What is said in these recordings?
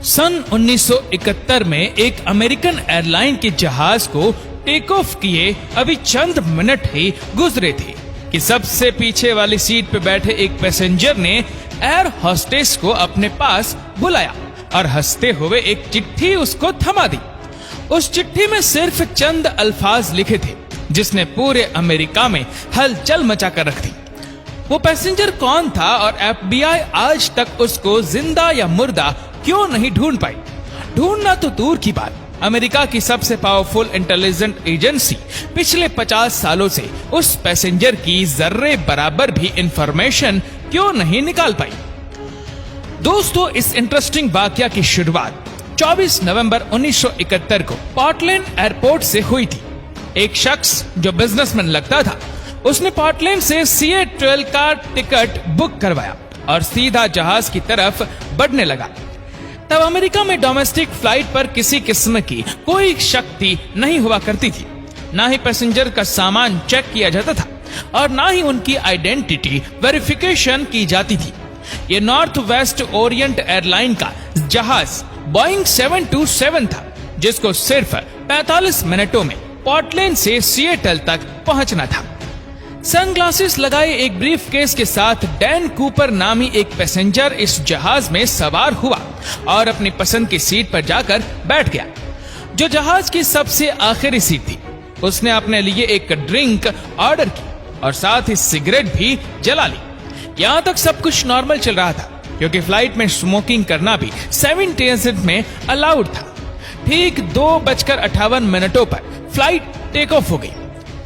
सन 1971 में एक American airline के जहाज को टेक ऑफ किए अभी चंद मिनट ही गुजरे थे कि सबसे पीछे वाली सीट पे बैठे एक पैसेंजर ने एयर होस्टेस को अपने पास बुलाया और हंसते हुए एक चिट्ठी उसको थमा दी। उस चिट्ठी में सिर्फ चंद अल्फाज लिखे थे जिसने पूरे अमेरिका में हलचल मचा कर रख दी। वो पैसेंजर कौन था और FBI आज तक उसको जिंदा या मुर्दा क्यों नहीं ढूंढ पाई? ढूंढना तो दूर की बात, अमेरिका की सबसे पावरफुल इंटेलिजेंस एजेंसी पिछले 50 सालों से उस पैसेंजर की जर्रे बराबर भी इंफॉर्मेशन क्यों नहीं निकाल पाई? दोस्तों, इस इंटरेस्टिंग वाकया की शुरुआत 24 नवंबर 1971 को पोर्टलैंड एयरपोर्ट से हुई थी। एक शख्स जो बिजनेसमैन लगता था, उसने पोर्टलैंड से Seattle का टिकट बुक करवाया और सीधा जहाज की तरफ बढ़ने लगा। तब अमेरिका में डोमेस्टिक फ्लाइट पर किसी किस्म की कोई शक्ति नहीं हुआ करती थी, ना ही पैसेंजर का सामान चेक किया जाता था और ना ही उनकी आइडेंटिटी वेरिफिकेशन की जाती थी। ये नॉर्थ वेस्ट ओरिएंट एयरलाइन का जहाज बोइंग 727 था, जिसको सिर्फ 45 मिनटों में पोर्टलैंड से सिएटल तक पहुंचना था। सनग्लासेस लगाए एक ब्रीफकेस के साथ डैन कूपर नामी एक पैसेंजर इस जहाज में सवार हुआ और अपनी पसंद की सीट पर जाकर बैठ गया, जो जहाज की सबसे आखिरी सीट थी। उसने अपने लिए एक ड्रिंक ऑर्डर की और साथ ही सिगरेट भी जला ली। यहाँ तक सब कुछ नॉर्मल चल रहा था, क्योंकि फ्लाइट में स्मोकिंग करना भी 7 में अलाउड था। ठीक 2:58 पर फ्लाइट टेक ऑफ हो गई।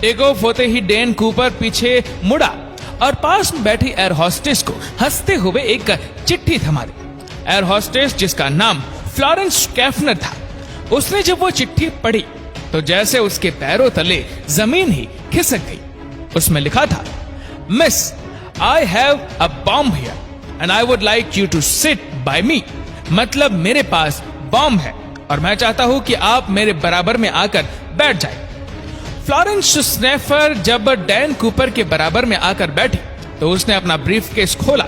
टेक ऑफ होते ही डैन कूपर पीछे मुड़ा और पास में बैठी एयर होस्टेस को हंसते हुए एक चिट्ठी थमा दी। एयर होस्टेस, जिसका नाम फ्लोरेंस कैफनर था, उसने जब वो चिट्ठी पढ़ी तो जैसे उसके पैरों तले जमीन ही खिसक गई। उसमें लिखा था, miss, I have a bomb here and I would like you to sit by me. मतलब मेरे पास बॉम्ब है और मैं चाहता हूं कि आप मेरे बराबर में आकर बैठ जाए। फ्लोरेंस स्नेफर जब डैन कूपर के बराबर में आकर बैठी तो उसने अपना ब्रीफकेस खोला,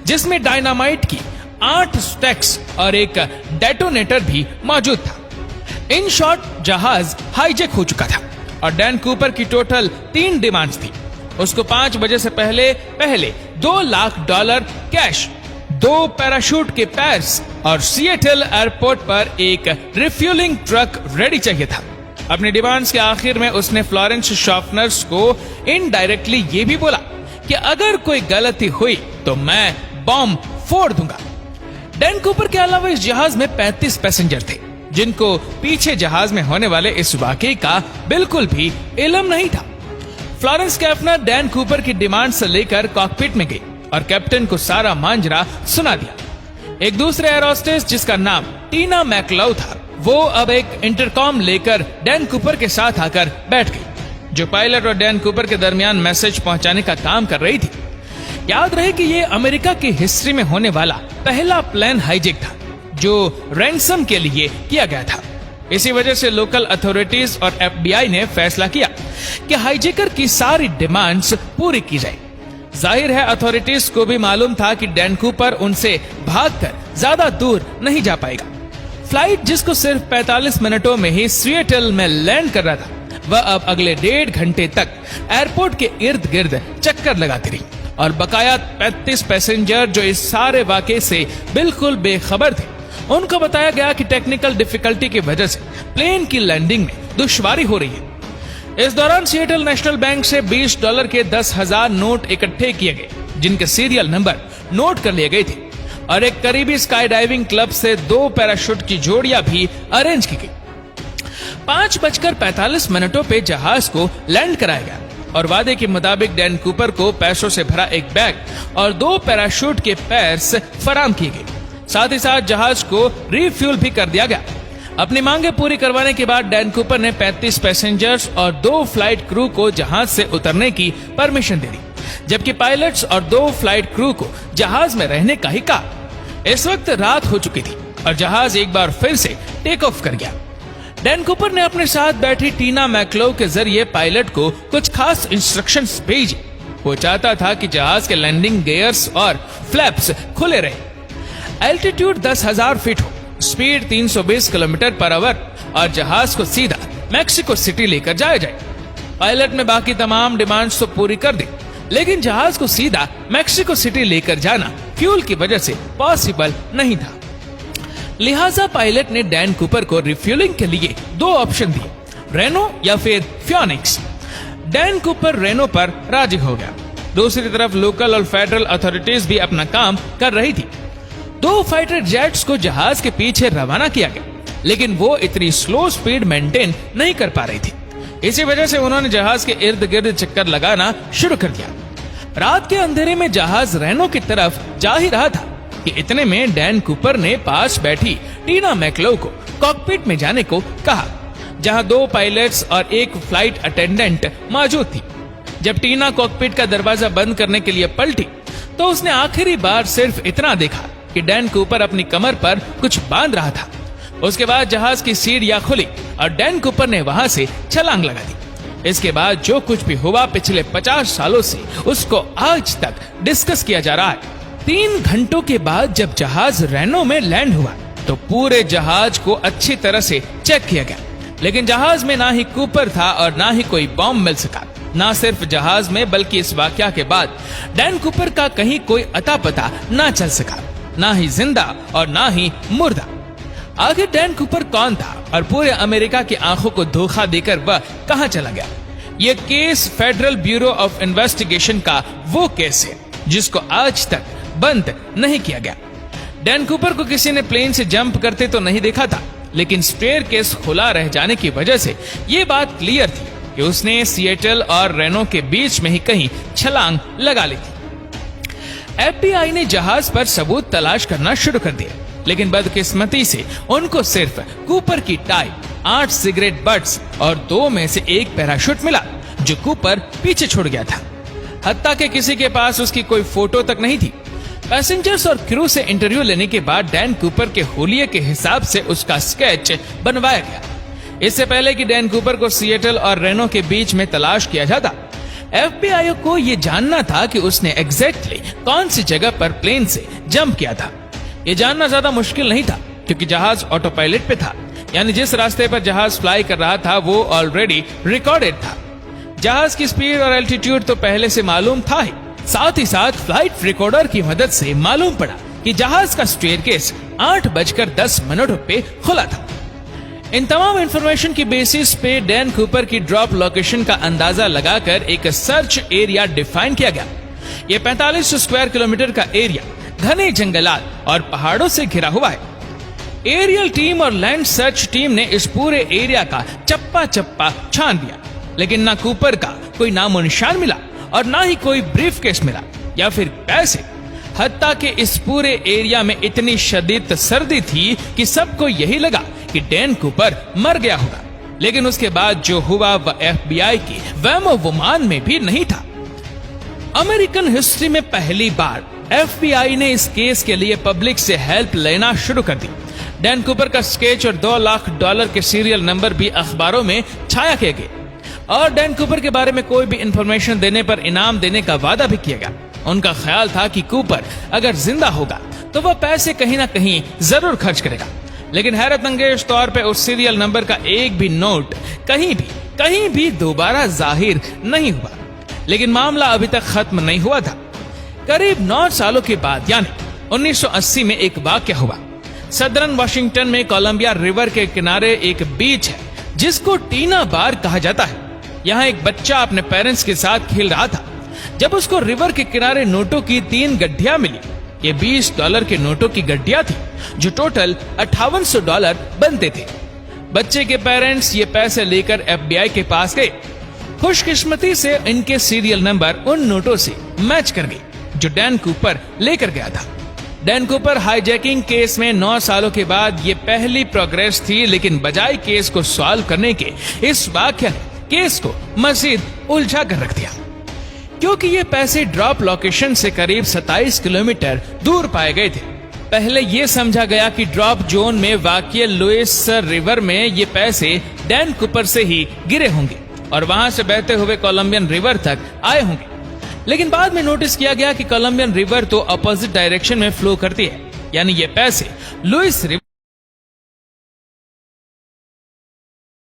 जिसमें डायनामाइट की 8 स्टैक्स और एक डेटोनेटर भी मौजूद था। इन शॉर्ट, जहाज हाईजैक हो चुका था और डैन कूपर की टोटल 3 डिमांड्स थी। उसको 5 बजे से पहले $2 लाख कैश, 2 पैराशूट के पैर्स और सिएटल एयरपोर्ट पर एक रिफ्यूलिंग ट्रक रेडी चाहिए था। अपनी डिमांड्स के आखिर में उसने फ्लोरेंस शॉफनर्स को इनडायरेक्टली ये भी बोला कि अगर कोई गलती हुई तो मैं बॉम्ब फोड़ दूंगा। डैन कूपर के अलावा इस जहाज में 35 पैसेंजर थे, जिनको पीछे जहाज में होने वाले इस वाकये का बिल्कुल भी इल्म नहीं था। फ्लोरेंस कैफनर डैन कूपर की डिमांड से लेकर कॉकपिट में गई और कैप्टन को सारा मांजरा सुना दिया। एक दूसरे एयर होस्टेस, जिसका नाम टीना मैकलाउ था, वो अब एक इंटरकॉम लेकर डैन कूपर के साथ आकर बैठ गई, जो पायलट और डैन कूपर के दरमियान मैसेज पहुंचाने का काम कर रही थी। याद रहे कि ये अमेरिका की हिस्ट्री में होने वाला पहला प्लेन हाईजैक था जो रैंसम के लिए किया गया था। इसी वजह से लोकल अथॉरिटीज और FBI ने फैसला किया कि हाईजैकर की सारी डिमांड्स पूरी की जाए। जाहिर है अथॉरिटीज को भी मालूम था कि डैन कूपर उनसे भागकर ज्यादा दूर नहीं जा पाएगा। फ्लाइट, जिसको सिर्फ 45 मिनटों में ही सिएटल में लैंड कर रहा था, वह अब अगले 1.5 घंटे तक एयरपोर्ट के इर्द गिर्द चक्कर लगाती रही और बकाया 35 पैसेंजर जो इस सारे वाकये से बिल्कुल बेखबर थे, उनको बताया गया कि टेक्निकल डिफिकल्टी की वजह से प्लेन की लैंडिंग में दुश्वारी हो रही है। इस दौरान सिएटल नेशनल बैंक से $20 के 10,000 नोट इकट्ठे किए गए, जिनके सीरियल नंबर नोट कर लिए गए थे, और एक करीबी स्काई डाइविंग क्लब से 2 पैराशूट की जोड़ियां भी अरेंज की गई। 5:45 पे जहाज को लैंड कराया गया और वादे के मुताबिक डैन कूपर को पैसों से भरा एक बैग और 2 पैराशूट के पैर्स फराम किए गए। साथ ही साथ जहाज को रिफ्यूल भी कर दिया गया। अपनी मांगे पूरी करवाने के बाद डैन कूपर ने 35 पैसेंजर्स और 2 फ्लाइट क्रू को जहाज से उतरने की परमिशन दे दी, जबकि पायलट्स और 2 फ्लाइट क्रू को जहाज में रहने का ही कहा। इस वक्त रात हो चुकी थी और जहाज एक बार फिर से टेक ऑफ कर गया। डैन कूपर ने अपने साथ बैठी टीना मैकलाउ के जरिए पायलट को कुछ खास इंस्ट्रक्शंस भेजी। वो चाहता था कि जहाज के लैंडिंग गियर्स और फ्लैप्स खुले रहे, एल्टीट्यूड 10,000 फीट हो, स्पीड 320 किलोमीटर पर आवर और जहाज को सीधा मैक्सिको सिटी लेकर जाया जाए। पायलट ने बाकी तमाम डिमांड्स तो पूरी कर दी, लेकिन जहाज को सीधा मैक्सिको सिटी लेकर जाना फ्यूल की वजह से पॉसिबल नहीं था। लिहाजा पायलट ने डैन कूपर को रिफ्यूलिंग के लिए 2 ऑप्शन दिए, रेनो या फिर फियोनिक्स। डैन कूपर रेनो पर राजी हो गया। दूसरी तरफ लोकल और फेडरल अथॉरिटीज भी अपना काम कर रही थी। 2 फाइटर जेट्स को जहाज के पीछे रवाना किया गया, लेकिन वो इतनी स्लो स्पीड मेंटेन नहीं कर पा रही थी। इसी वजह से उन्होंने जहाज के इर्द गिर्द चक्कर लगाना शुरू कर दिया। रात के अंधेरे में जहाज रेनो की तरफ जा ही रहा था कि इतने में डैन कूपर ने पास बैठी टीना मैकलो को कॉकपिट में जाने को कहा, जहां 2 पायलट्स और 1 फ्लाइट अटेंडेंट मौजूद थी। जब टीना कॉकपिट का दरवाजा बंद करने के लिए पलटी तो उसने आखिरी बार सिर्फ इतना देखा कि डैन कूपर अपनी कमर पर कुछ बांध रहा था। उसके बाद जहाज की सीढ़ियां खुली और डैन कूपर ने वहां से छलांग लगा दी। इसके बाद जो कुछ भी हुआ पिछले 50 सालों से उसको आज तक डिस्कस किया जा रहा है। 3 घंटों के बाद जब जहाज रेनो में लैंड हुआ तो पूरे जहाज को अच्छी तरह से चेक किया गया, लेकिन जहाज में ना ही कूपर था और ना ही कोई बॉम्ब मिल सका। ना सिर्फ जहाज में बल्कि इस वाकया के बाद डैन कूपर का कहीं कोई अता पता ना चल सका, ना ही जिंदा और ना ही मुर्दा। आखिर डैन कूपर कौन था और पूरे अमेरिका की आंखों को धोखा देकर वह कहां चला गया? यह case federal bureau of investigation का वो केस है जिसको आज तक बंद नहीं किया गया। डैन कूपर को किसी ने प्लेन से जंप करते तो नहीं देखा था, लेकिन स्टेयर केस खुला रह जाने की वजह से ये बात क्लियर थी कि उसने सिएटल और रेनो के बीच में ही कहीं छलांग लगा ली थी। एफबीआई ने जहाज पर सबूत तलाश करना शुरू कर दिया, लेकिन बदकिस्मती से उनको सिर्फ कूपर की टाई, 8 सिगरेट बट्स और 2 में से 1 पैराशूट मिला जो कूपर पीछे छोड़ गया था। हत्ता के किसी के पास उसकी कोई फोटो तक नहीं थी। पैसेंजर्स और क्रू से इंटरव्यू लेने के बाद डैन कूपर के होलिये के हिसाब से उसका स्केच बनवाया गया। इससे पहले कि डैन कूपर को सिएटल और रेनो के बीच में तलाश किया जाता, एफबीआई को यह जानना था कि उसने एग्जैक्टली कौन सी जगह पर प्लेन से जंप किया था। ये जानना ज्यादा मुश्किल नहीं था क्योंकि जहाज ऑटो पायलट पे था, यानी जिस रास्ते पर जहाज फ्लाई कर रहा था वो ऑलरेडी रिकॉर्डेड था। जहाज की स्पीड और एल्टीट्यूड तो पहले से मालूम था ही, साथ ही साथ फ्लाइट रिकॉर्डर की मदद से मालूम पड़ा कि जहाज का स्टेयरकेस 8:10 पे खुला था। इन तमाम इंफॉर्मेशन की बेसिस पे डैन कूपर की ड्रॉप लोकेशन का अंदाजा लगाकर एक सर्च एरिया डिफाइन किया गया। ये 45 स्क्वायर किलोमीटर का एरिया घने जंगलात और पहाड़ों से घिरा हुआ है। एरियल टीम और लैंड सर्च टीम ने इस पूरे एरिया का चप्पा चप्पा छान दिया, लेकिन ना कूपर का कोई नामो निशान मिला और ना ही कोई ब्रीफकेस मिला या फिर पैसे। हत्ता के इस पूरे एरिया में इतनी शदीद सर्दी थी कि सबको यही लगा कि डैन कूपर मर गया होगा, लेकिन उसके बाद जो हुआ वह एफबीआई की वहमो-गुमान में भी नहीं था। अमेरिकन हिस्ट्री में पहली बार एफबीआई ने इस केस के लिए पब्लिक से हेल्प लेना शुरू कर दी। डैन कूपर का स्केच और $2 लाख के सीरियल नंबर भी अखबारों में छाया किए गए और डैन कूपर के बारे में कोई भी इंफॉर्मेशन देने पर इनाम देने का वादा भी किया गया। उनका ख्याल था कि कूपर अगर जिंदा होगा तो वह पैसे कहीं ना कहीं जरूर खर्च करेगा, लेकिन हैरत अंगेज तौर पे उस सीरियल नंबर का एक भी नोट कहीं भी दोबारा जाहिर नहीं हुआ। लेकिन मामला अभी तक खत्म नहीं हुआ था। करीब 9 सालों के बाद यानी 1980 में एक वाकया हुआ। सदर्न वाशिंगटन में कोलंबिया रिवर के किनारे एक बीच है जिसको टीना बार कहा जाता है। यहाँ एक बच्चा अपने पेरेंट्स के साथ खेल रहा था जब उसको रिवर के किनारे नोटों की 3 गड्ढियां मिली। ये $20 के नोटों की गड्ढियां थी जो टोटल $5800 बनते थे। बच्चे के पेरेंट्स ये पैसे लेकर एफबीआई के पास गए। खुशकिस्मती से इनके सीरियल नंबर उन नोटों से मैच कर गई जो डैन कूपर लेकर गया था। डैन कूपर हाईजैकिंग केस में 9 सालों के बाद ये पहली प्रोग्रेस थी, लेकिन बजाय केस को सॉल्व करने के इस वाकया ने केस को मजीद उलझा कर रख दिया, क्योंकि ये पैसे ड्रॉप लोकेशन से करीब 27 किलोमीटर दूर पाए गए थे। पहले ये समझा गया कि ड्रॉप जोन में वाक़ई लुइस रिवर में ये पैसे डैन कूपर से ही गिरे होंगे और वहां से बहते हुए कोलंबियन रिवर तक आए होंगे, लेकिन बाद में नोटिस किया गया कि कोलंबियन रिवर तो अपोजिट डायरेक्शन में फ्लो करती है, यानी ये पैसे लुइस रिवर